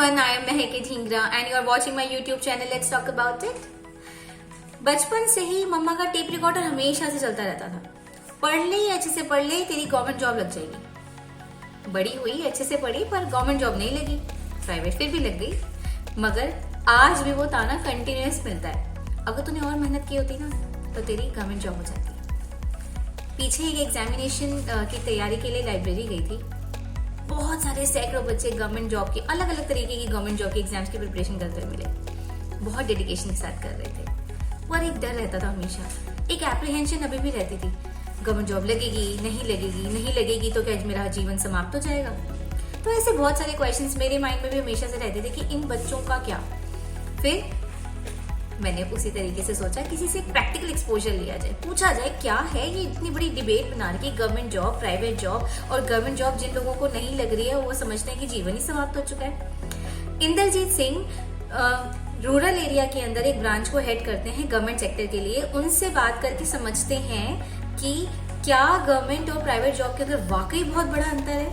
everyone, I am Mehek Dhingra and you are watching my YouTube channel. Let's talk about it. बचपन से ही मम्मा का tape recorder हमेशा से चलता रहता था। पढ़ ले, अच्छे से पढ़ ले, तेरी गवर्नमेंट जॉब लग जाएगी। बड़ी हुई, अच्छे से पढ़ी, पर गवर्नमेंट जॉब नहीं लगी, प्राइवेट फिर भी लग गई। मगर आज भी वो ताना कंटिन्यूअस मिलता है, अगर तूने और मेहनत की होती ना तो तेरी गवर्नमेंट जॉब हो जाती। पीछे एक एग्जामिनेशन की तैयारी के लिए लाइब्रेरी गई थी। बहुत सारे सैकड़ों बच्चे गवर्नमेंट जॉब के अलग अलग तरीके की गवर्नमेंट जॉब के एग्जाम्स की प्रिपरेशन करते हुए मिले। बहुत डेडिकेशन के साथ कर रहे थे, पर एक डर रहता था हमेशा, एक एप्रीहेंशन अभी भी रहती थी। गवर्नमेंट जॉब लगेगी, नहीं लगेगी, नहीं लगेगी तो क्या मेरा जीवन समाप्त हो जाएगा। तो ऐसे बहुत सारे क्वेश्चंस मेरे माइंड में भी हमेशा से रहते थे कि इन बच्चों का क्या। फिर मैंने उसी तरीके से सोचा किसी से प्रैक्टिकल एक्सपोजर लिया जाए, पूछा जाए क्या है ये इतनी बड़ी डिबेट बना रही है गवर्नमेंट जॉब, प्राइवेट जॉब। और गवर्नमेंट जॉब जिन लोगों को नहीं लग रही है वो समझते हैं कि जीवन ही समाप्त हो चुका है। इंदरजीत सिंह रूरल एरिया के अंदर एक ब्रांच को हेड करते हैं गवर्नमेंट सेक्टर के लिए। उनसे बात करके समझते हैं कि क्या गवर्नमेंट और प्राइवेट जॉब के अंदर वाकई बहुत बड़ा अंतर है।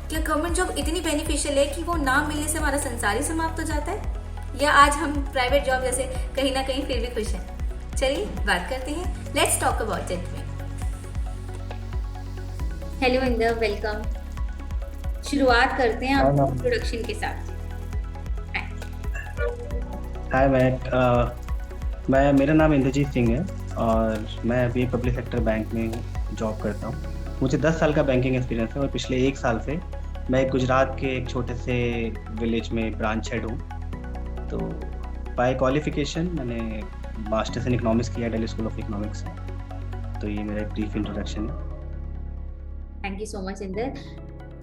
क्या गवर्नमेंट जॉब इतनी बेनिफिशियल है कि वो ना मिलने से हमारा संसार ही समाप्त हो जाता है, या आज हम प्राइवेट जॉब जैसे कहीं ना कहीं फिर भी खुश हैं। चलिए बात करते हैं, let's talk about it. Hello Inder, welcome. शुरुआत करते हैं आपको इंट्रोडक्शन के साथ। हाय मेरा नाम इंद्रजीत सिंह है और मैं अभी पब्लिक सेक्टर बैंक में जॉब करता हूँ। मुझे 10 साल का बैंकिंग एक्सपीरियंस है और पिछले 1 साल से मैं गुजरात के एक छोटे से विलेज में ब्रांच हेड हूँ। तो बाय क्वालिफिकेशन मैंने मास्टर्स इन इकोनॉमिक्स किया दिल्ली स्कूल ऑफ इकोनॉमिक्स से। तो ये मेरा एक ब्रीफ इंट्रोडक्शन है। Thank you so much Inder.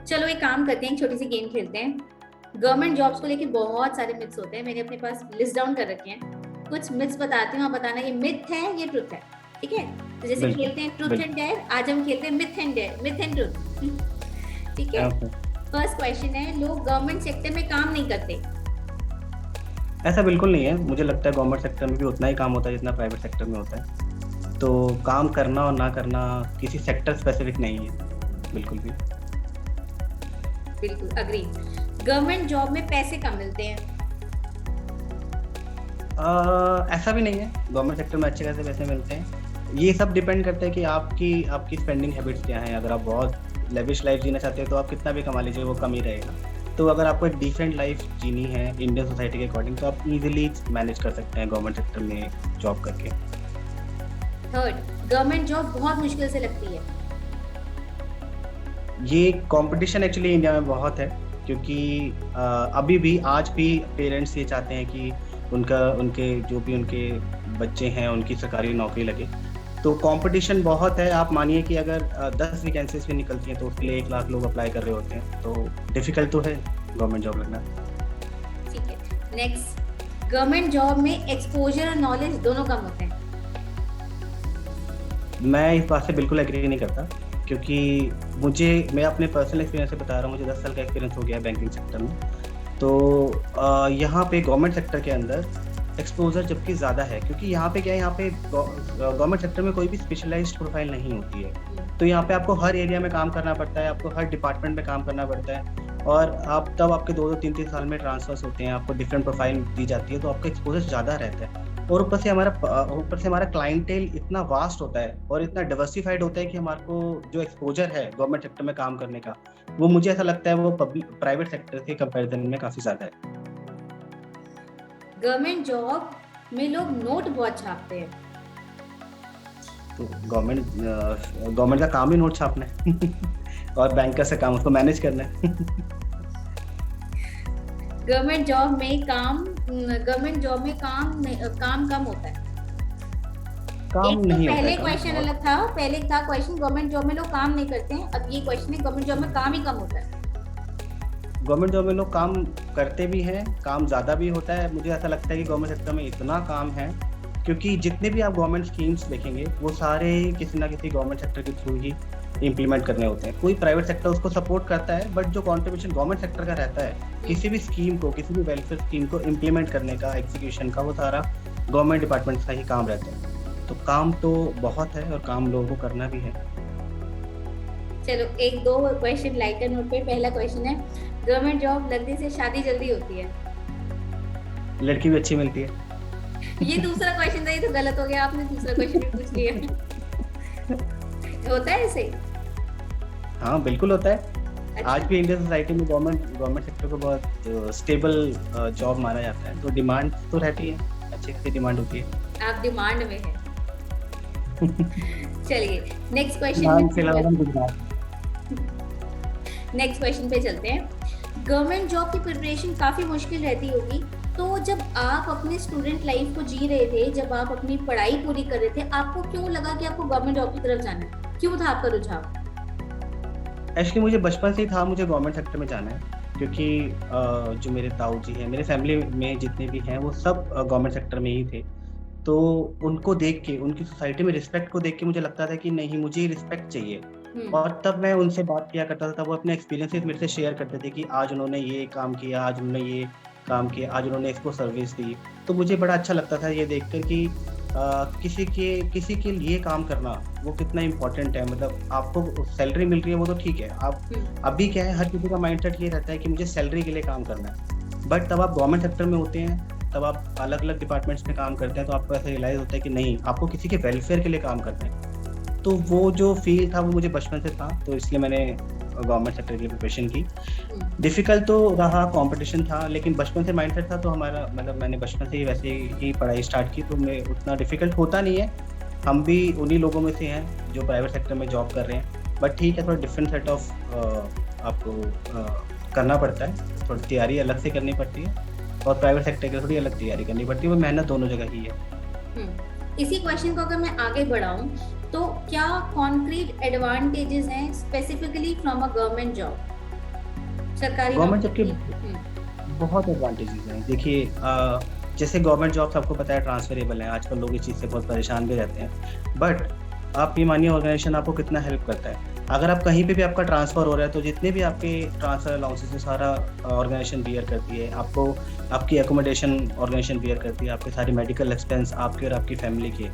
चलो एक काम करते हैं, एक छोटी सी गेम खेलते हैं। गवर्नमेंट जॉब्स को लेके बहुत सारे मिथ्स होते हैं, मैंने अपने पास लिस्ट डाउन कर रखे हैं। कुछ मिथ्स बताती हूँ, आप बताना ये मिथ है ये ट्रुथ है, ठीक है? तो जैसे खेलते हैं ट्रुथ एंड डेयर, आज हम खेलते हैं myth and dare, myth and truth, ठीक है? फर्स्ट क्वेश्चन है, लोग गवर्नमेंट सेक्टर में काम नहीं करते। ऐसा बिल्कुल नहीं है। मुझे लगता है गवर्नमेंट सेक्टर में भी उतना ही काम होता है जितना प्राइवेट सेक्टर में होता है। तो काम करना और ना करना किसी सेक्टर स्पेसिफिक नहीं है, बिल्कुल भी। बिल्कुल अग्री। गवर्नमेंट जॉब में पैसे कम मिलते हैं। ऐसा भी नहीं है, गवर्नमेंट सेक्टर में अच्छे खासे पैसे मिलते हैं। ये सब डिपेंड करता है कि आपकी स्पेंडिंग हैबिट्स क्या हैं। अगर आप बहुत लेविश लाइफ जीना चाहते हो तो आप कितना भी कमा लीजिए वो कम ही रहेगा। तो अगर आपको एक डिफरेंट लाइफ जीनी है इंडियन सोसाइटी के अकॉर्डिंग तो आप इजीली मैनेज कर सकते हैं गवर्नमेंट सेक्टर में जॉब करके। थर्ड, गवर्नमेंट जॉब बहुत मुश्किल से लगती है। ये कंपटीशन एक्चुअली इंडिया में बहुत है, क्योंकि अभी भी आज भी पेरेंट्स ये चाहते हैं कि उनके जो भी उनके बच्चे हैं उनकी सरकारी नौकरी लगे। तो कंपटीशन बहुत है। आप मानिए कि अगर 10 वैकेंसीज भी निकलती हैं तो उसके लिए 1 लाख लोग अप्लाई कर रहे होते हैं। तो डिफिकल्ट तो है गवर्नमेंट जॉब लगना। ठीक है, नेक्स्ट, गवर्नमेंट जॉब में एक्सपोजर और नॉलेज दोनों कम होते हैं। मैं इस बात से बिल्कुल एग्री नहीं करता, क्योंकि मैं अपने पर्सनल एक्सपीरियंस से बता रहा हूँ। मुझे 10 साल का एक्सपीरियंस हो गया बैंकिंग सेक्टर में। तो यहाँ पे गवर्नमेंट सेक्टर के अंदर एक्सपोजर जबकि ज़्यादा है, क्योंकि यहाँ पे क्या है, यहाँ पे गवर्नमेंट सेक्टर में कोई भी स्पेशलाइज्ड प्रोफाइल नहीं होती है। तो यहाँ पे आपको हर एरिया में काम करना पड़ता है, आपको हर डिपार्टमेंट में काम करना पड़ता है। और आपके 2-2, 3-3 साल में ट्रांसफर्स होते हैं, आपको डिफरेंट प्रोफाइल दी जाती है, तो आपका एक्सपोजर ज़्यादा रहता है। और ऊपर से हमारा क्लाइंटेल इतना वास्ट होता है और इतना डाइवर्सिफाइड होता है कि हमारे को जो एक्सपोजर है गवर्नमेंट सेक्टर में काम करने का, वो मुझे ऐसा लगता है वो प्राइवेट सेक्टर के कंपैरिजन में काफ़ी ज़्यादा है। गवर्नमेंट जॉब में लोग नोट बहुत छापते हैं। तो गवर्नमेंट का काम ही नोट छापना है और बैंकर से काम उसको मैनेज करना है। गवर्नमेंट जॉब में काम कम होता है। काम एक तो नहीं पहले होता क्वेश्चन अलग था, पहले था क्वेश्चन गवर्नमेंट जॉब में लोग काम नहीं करते हैं। अब ये क्वेश्चन है गवर्नमेंट जॉब में काम ही कम होता है। गवर्नमेंट जॉब में लोग काम करते भी हैं, काम ज़्यादा भी होता है। मुझे ऐसा लगता है कि गवर्नमेंट सेक्टर में इतना काम है क्योंकि जितने भी आप गवर्नमेंट स्कीम्स देखेंगे वो सारे किसी ना किसी गवर्नमेंट सेक्टर के थ्रू ही इम्प्लीमेंट करने होते हैं। कोई प्राइवेट सेक्टर उसको सपोर्ट करता है, बट जो कॉन्ट्रीब्यूशन गवर्नमेंट सेक्टर का रहता है किसी भी स्कीम को, किसी भी वेलफेयर स्कीम को इम्प्लीमेंट करने का, एग्जीक्यूशन का, वो सारा गवर्नमेंट डिपार्टमेंट का ही काम रहता है। तो काम तो बहुत है और काम लोगों को करना भी है। चलो एक दो क्वेश्चन लाइटर नोट पे। पहला क्वेश्चन है, गवर्नमेंट जॉब लगने से शादी जल्दी होती है? लड़की भी अच्छी मिलती है। ये दूसरा क्वेश्चन था, ये तो गलत हो गया, आपने दूसरा क्वेश्चन भी पूछ लिया। होता है ऐसे? हाँ बिल्कुल होता है। अच्छा। आज भी इंडियन सोसाइटी में गवर्नमेंट सेक्टर को बहुत स्टेबल जॉब माना जाता है, तो डिमांड तो रहती है, अच्छी खासी डिमांड होती है। आप डिमांड में है। चलिए नेक्स्ट नाम के अलावा क्वेश्चन। हम गुजरात। नेक्स्ट क्वेश्चन पे चलते हैं। गवर्नमेंट जॉब की प्रिपरेशन काफी मुश्किल रहती होगी, तो जब आप अपने स्टूडेंट लाइफ को जी रहे थे, जब आप अपनी पढ़ाई पूरी कर रहे थे, आपको क्यों लगा कि आपको गवर्नमेंट जॉब की तरफ जाना है? क्यों था आपका रुझाव? एक्चुअली मुझे बचपन से ही था, मुझे गवर्नमेंट सेक्टर में जाना है, क्योंकि जो मेरे ताऊ जी हैं, मेरे फैमिली में जितने भी हैं वो सब गवर्नमेंट सेक्टर में ही थे। तो उनको देख के, उनकी सोसाइटी में रिस्पेक्ट को देख के मुझे लगता था कि नहीं, मुझे रिस्पेक्ट चाहिए। और तब मैं उनसे बात किया करता था, वो अपने एक्सपीरियंसेस मेरे से शेयर करते थे कि आज उन्होंने ये काम किया, आज उन्होंने ये काम किया, आज उन्होंने इसको सर्विस दी। तो मुझे बड़ा अच्छा लगता था ये देखकर कि किसी के लिए काम करना वो कितना इम्पोर्टेंट है। मतलब आपको सैलरी मिल रही है वो तो ठीक है, आप अभी क्या है, हर किसी का माइंडसेट ये रहता है कि मुझे सैलरी के लिए काम करना है। बट तब आप गवर्नमेंट सेक्टर में होते हैं, तब आप अलग अलग डिपार्टमेंट्स में काम करते हैं, तो आपको ऐसा रियलाइज होता है कि नहीं, आपको किसी के वेलफेयर के लिए काम करना है। तो वो जो फील था वो मुझे बचपन से था, तो इसलिए मैंने गवर्नमेंट सेक्टर के लिए प्रिपरेशन की। डिफिकल्ट तो रहा, कंपटीशन था, लेकिन बचपन से माइंडसेट था, तो हमारा मतलब मैंने बचपन से ही वैसे ही पढ़ाई स्टार्ट की, तो मैं उतना डिफिकल्ट होता नहीं है। हम भी उन्हीं लोगों में से हैं जो प्राइवेट सेक्टर में जॉब कर रहे हैं, बट ठीक है, थोड़ा डिफरेंट सेट ऑफ आपको करना पड़ता है, थोड़ी तैयारी अलग से करनी पड़ती है, और प्राइवेट सेक्टर की थोड़ी अलग तैयारी करनी पड़ती है, वो मेहनत दोनों जगह ही है। इसी क्वेश्चन को अगर मैं आगे बढ़ाऊं, तो क्या कॉन्क्रीट एडवांटेजेस हैं specifically from a government job? सरकारी गवर्नमेंट जॉब के बहुत एडवांटेजेस हैं। देखिए, जैसे गवर्नमेंट जॉब सबको पता है ट्रांसफरेबल है, आजकल लोग इस चीज़ से बहुत परेशान भी रहते हैं, बट आप ये मानिए ऑर्गेनाइजेशन आपको कितना हेल्प करता है। अगर आप कहीं पे भी आपका ट्रांसफ़र हो रहा है, तो जितने भी आपके ट्रांसफ़र अलाउंसेस है सारा ऑर्गेनाइजेशन बियर करती है। आपको आपकी एकोमोडेशन ऑर्गेनाइजेशन बियर करती है, आपके सारे मेडिकल एक्सपेंस आपके और आपकी फैमिली के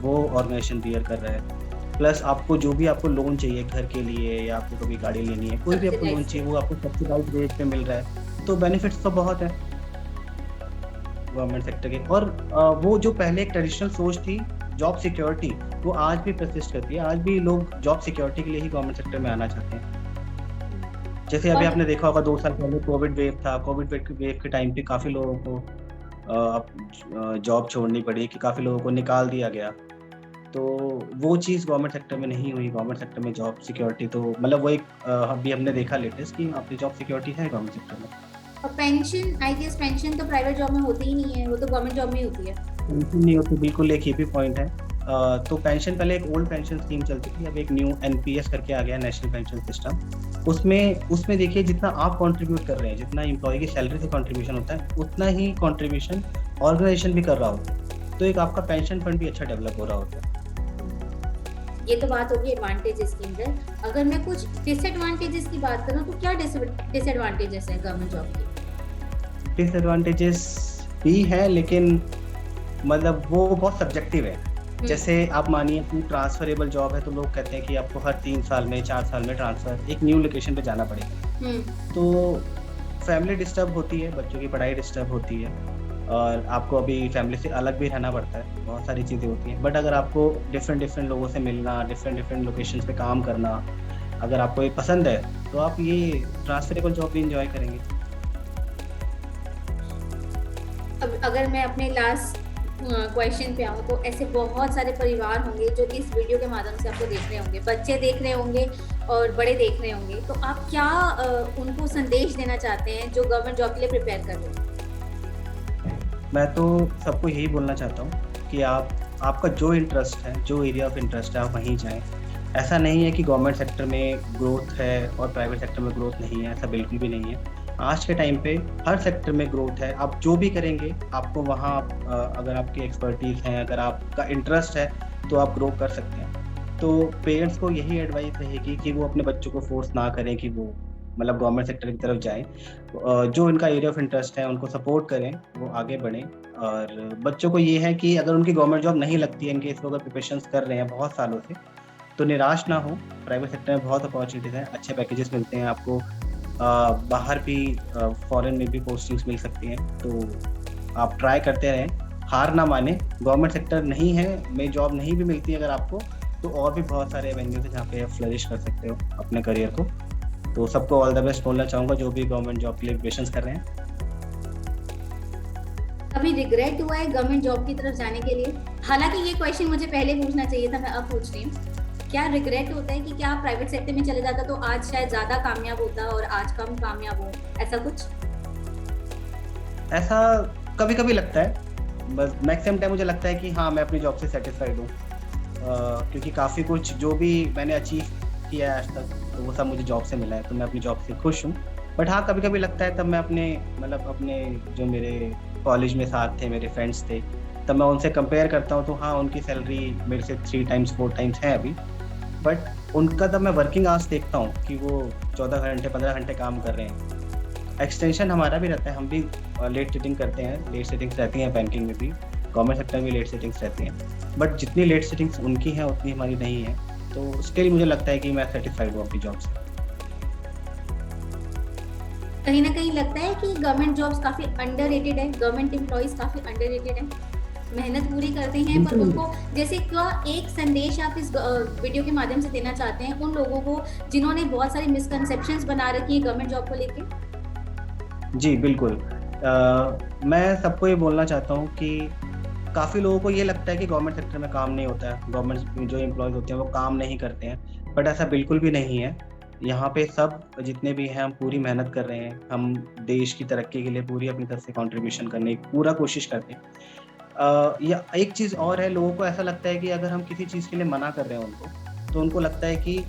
वो ऑर्गेनाइजेशन बियर कर रहा है। प्लस आपको जो भी आपको लोन चाहिए घर के लिए, या आपको कभी गाड़ी लेनी है, कोई भी आपको लोन चाहिए, वो आपको सब्सिडाइज्ड रेट पे मिल रहा है। तो बेनिफिट्स तो बहुत है गवर्नमेंट सेक्टर के। और वो जो पहले एक ट्रेडिशनल सोच थी जॉब सिक्योरिटी, वो आज भी परसिस्ट करती है। आज भी लोग जॉब सिक्योरिटी के लिए ही गवर्नमेंट सेक्टर में आना चाहते हैं। जैसे अभी आपने देखा होगा 2 साल पहले कोविड वेव था, कोविड वेव के टाइम पे काफ़ी लोगों को जॉब छोड़नी पड़ी, कि काफ़ी लोगों को निकाल दिया गया। तो वो चीज़ गवर्नमेंट सेक्टर में नहीं हुई। गवर्नमेंट सेक्टर में जॉब सिक्योरिटी तो मतलब वो एक अभी हमने देखा लेटेस्ट कि आपकी जॉब सिक्योरिटी है गवर्नमेंट सेक्टर में। और पेंशन, आई गेस पेंशन तो प्राइवेट जॉब में होती ही नहीं है, वो तो गवर्नमेंट जॉब में ही होती है। पेंशन नहीं होती, बिल्कुल एक ही भी पॉइंट है। तो पेंशन पहले एक ओल्ड पेंशन स्कीम चलती थी, अब एक न्यू एनपीएस करके आ गया, नेशनल पेंशन सिस्टम। उसमें देखिए, जितना आप कंट्रीब्यूट कर रहे हैं, जितना एम्प्लॉय की सैलरी से कंट्रीब्यूशन होता है, उतना ही कंट्रीब्यूशन ऑर्गेनाइजेशन भी कर रहा होता है। तो एक आपका पेंशन फंड भी अच्छा डेवलप हो रहा होता है। ये तो बात होगी एडवांटेजेस की अंदर। अगर मैं कुछ डिसएडवांटेजेस की बात करूं, तो क्या डिसएडवांटेजेस हैं गवर्नमेंट जॉब के? डिसएडवांटेजेस भी है, लेकिन मतलब वो बहुत सब्जेक्टिव है। जैसे आप मानिए कि ट्रांसफरेबल जॉब है, तो लोग कहते हैं कि आपको हर 3 साल में 4 साल में ट्रांसफर एक न्यू लोकेशन पे जाना पड़ेगा। तो फैमिली डिस्टर्ब होती है, बच्चों की पढ़ाई डिस्टर्ब होती है, और आपको अभी फैमिली से अलग भी रहना पड़ता है, बहुत सारी चीज़ें होती हैं। बट अगर आपको डिफरेंट लोगों से मिलना, डिफरेंट लोकेशंस पे काम करना, अगर आपको ये पसंद है, तो आप ये ट्रांसफरेबल जॉब भी इंजॉय करेंगे। अब अगर मैं अपने लास्ट क्वेश्चन पे आऊँ, तो ऐसे बहुत सारे परिवार होंगे जो इस वीडियो के माध्यम से आपको देख रहे होंगे, बच्चे देख रहे होंगे और बड़े देख रहे होंगे, तो आप क्या उनको संदेश देना चाहते हैं जो गवर्नमेंट जॉब के लिए प्रिपेयर कर रहे हैं? मैं तो सबको यही बोलना चाहता हूँ कि आपका जो इंटरेस्ट है, जो एरिया ऑफ इंटरेस्ट है, आप वहीं जाएं। ऐसा नहीं है कि गवर्नमेंट सेक्टर में ग्रोथ है और प्राइवेट सेक्टर में ग्रोथ नहीं है, ऐसा बिल्कुल भी नहीं है। आज के टाइम पे हर सेक्टर में ग्रोथ है। आप जो भी करेंगे, आपको वहाँ अगर आपकी एक्सपर्टीज़ है, अगर आपका इंटरेस्ट है, तो आप ग्रो कर सकते हैं। तो पेरेंट्स को यही एडवाइस रहेगी कि वो अपने बच्चों को फोर्स ना करें कि वो मतलब गवर्नमेंट सेक्टर की तरफ जाएं। जो उनका एरिया ऑफ इंटरेस्ट है उनको सपोर्ट करें, वो आगे बढ़ें। और बच्चों को ये है कि अगर उनकी गवर्नमेंट जॉब नहीं लगती है, इनके इस अगर प्रिपरेशंस कर रहे हैं बहुत सालों से, तो निराश ना हो, प्राइवेट सेक्टर में बहुत अपॉर्चुनिटीज़ हैं, अच्छे पैकेजेस मिलते हैं आपको, बाहर भी फॉरेन में भी पोस्टिंग्स मिल सकती हैं, तो आप ट्राई करते रहें, हार ना मानें। गवर्नमेंट सेक्टर नहीं है में जॉब नहीं भी मिलती है अगर आपको, तो और भी बहुत सारे एवेन्यूज हैं जहाँ पे आप फ्लरिश कर सकते हो अपने करियर को। तो सबको ऑल द बेस्ट बोलना चाहूँगा जो भी गवर्नमेंट जॉब के लिए प्रिपरेशंस कर रहे हैं। कभी रिग्रेट हुआ है गवर्नमेंट जॉब की तरफ जाने के लिए? हालांकि ये क्वेश्चन मुझे पहले पूछना चाहिए था, मैं अब पूछ रही हूँ। क्या रिग्रेट होता है कि क्या आप प्राइवेट सेक्टर में चले जाता तो आज शायद ज्यादा कामयाब होता और आज कम कामयाब हो, ऐसा कुछ? ऐसा कभी कभी लगता है, बस मैक्सिमम टाइम मुझे लगता है कि हाँ मैं अपनी जॉब से सेटिस्फाइड हूँ, क्योंकि काफ़ी कुछ जो भी मैंने अचीव किया है आज तक तो वो सब मुझे जॉब से मिला है, तो मैं अपनी जॉब से खुश हूँ। बट हाँ कभी कभी लगता है, तब मैं अपने जो मेरे कॉलेज में साथ थे, मेरे फ्रेंड्स थे, तब मैं उनसे कंपेयर करता हूँ तो हाँ उनकी सैलरी मेरे से 3 टाइम्स 4 टाइम्स है अभी, बट उनका तब मैं वर्किंग आवर्स देखता हूँ कि वो 14 घंटे 15 घंटे काम कर रहे हैं। एक्सटेंशन हमारा भी रहता है, हम भी लेट सेटिंग करते हैं, लेट सेटिंग्स रहती हैं बैंकिंग में भी, गवर्नमेंट सेक्टर में लेट सेटिंग्स रहती हैं, बट जितनी लेट सेटिंग्स उनकी हैं उतनी हमारी नहीं है, तो स्टिल मुझे लगता है कि मैं सेटिस्फाइड हूँ अपनी जॉब से। कहीं ना कहीं लगता है कि गवर्नमेंट जॉब्स काफी अंडररेटेड है, गवर्नमेंट एम्प्लॉइज काफी अंडररेटेड है, मेहनत पूरी करते हैं पर बिल्कुल। उनको, जैसे क्या एक संदेश आप इस वीडियो के माध्यम से देना चाहते हैं उन लोगों को जिन्होंने बहुत सारी मिसकंसेप्शंस बना रखी है गवर्नमेंट जॉब को लेके? जी बिल्कुल, मैं सबको ये बोलना चाहता हूँ कि काफ़ी लोगों को ये लगता है कि गवर्नमेंट सेक्टर में काम नहीं होता है, गवर्नमेंट जो एम्प्लॉयज़ होते हैं वो काम नहीं करते हैं, बट ऐसा बिल्कुल भी नहीं है। यहाँ पे सब जितने भी हैं हम पूरी मेहनत कर रहे हैं, हम देश की तरक्की के लिए पूरी अपनी तरफ से कंट्रीब्यूशन करने की पूरा कोशिश करते हैं। या एक चीज़ और है, लोगों को ऐसा लगता है कि अगर हम किसी चीज़ के लिए मना कर रहे हैं उनको, तो उनको लगता है कि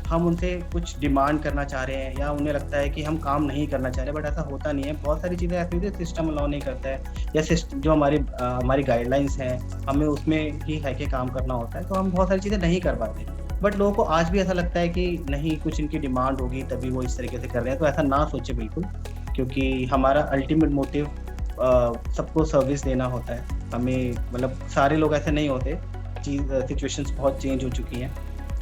हम उनसे कुछ डिमांड करना चाह रहे हैं या उन्हें लगता है कि हम काम नहीं करना चाह रहे, बट ऐसा होता नहीं है। बहुत सारी चीज़ें ऐसी होती है सिस्टम अलाउ नहीं करता है, या जो हमारी गाइडलाइंस हैं हमें उसमें ही है कि काम करना होता है, तो हम बहुत सारी चीज़ें नहीं कर पाते। बट लोगों को आज भी ऐसा लगता है कि नहीं, कुछ इनकी डिमांड होगी तभी वो इस तरीके से कर रहे हैं, तो ऐसा ना सोचे बिल्कुल, क्योंकि हमारा अल्टीमेट मोटिव सबको सर्विस देना होता है। हमें मतलब सारे लोग ऐसे नहीं होते, सिचुएशंस बहुत चेंज हो चुकी हैं,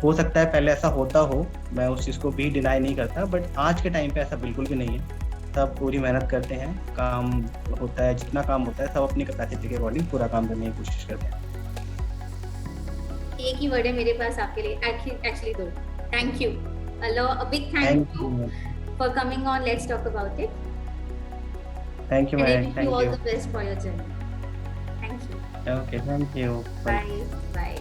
हो सकता है पहले ऐसा होता हो, मैं उस चीज़ को भी डिनाई नहीं करता, बट आज के टाइम पे ऐसा बिल्कुल भी नहीं है। सब पूरी मेहनत करते हैं, काम होता है, जितना काम होता है सब अपनी कैपेसिटी के अकॉर्डिंग पूरा काम करने की कोशिश करते हैं। एक ही वर्ड है मेरे पास आपके लिए, एक्चुअली दो, thank you. A big thank you for coming on let's talk about it. Thank you ma'am, thank you, all the best for your journey. Thank you. Okay, thank you, bye bye.